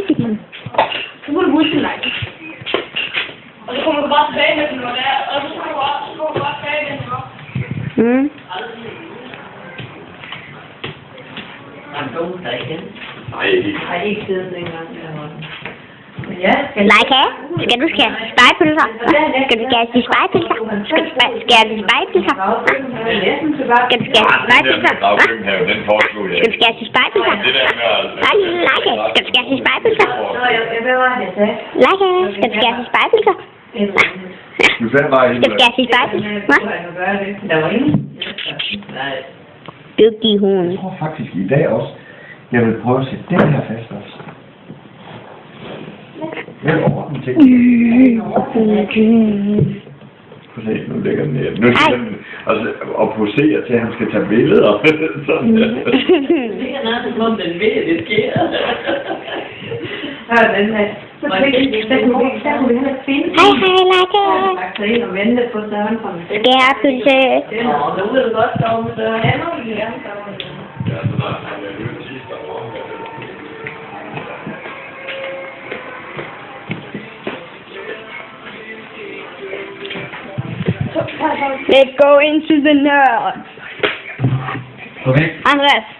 film. Så må du huske like. Og så kommer du bare tilbage med den, og så kommer du bare tilbage med den. Han går der igen. Nej, ikke siden dengang. Ja, Leika, skal du skære spejepølser? Skal du skære spejepølser? Skal du skære spejepølser? Skal du skære spejepølser? Den foreslog jeg. Skal du skære spejepølser? Nej, Leika, skal du skære spejepølser? Hvad var det, jeg sagde? Leika, skal du skære spejepølser? Du sagde bare Skal du skære spejepølser? Hvad? Der var ingen. Dygtig hund. Jeg tror faktisk i dag også, jeg vil prøve at sætte den her fast også. Jeg vil ordne ting. Prøv at se, nu ligger den ned. Nu skal den altså, og posere til, at han skal tage billeder. Sådan der. Det er noget, som om den ved, det sker. Ja, den her. Så kunne vi heller finde. Hej, Leika. Så ind og vente på søren fra mig. Skærepølse. Nå, nu vil du godt stå med søren. Ja, nu vil jeg gerne stå med søren. Ja, så der er en lille tidsdag om. Let's go into the nerd. Okay. Andreas.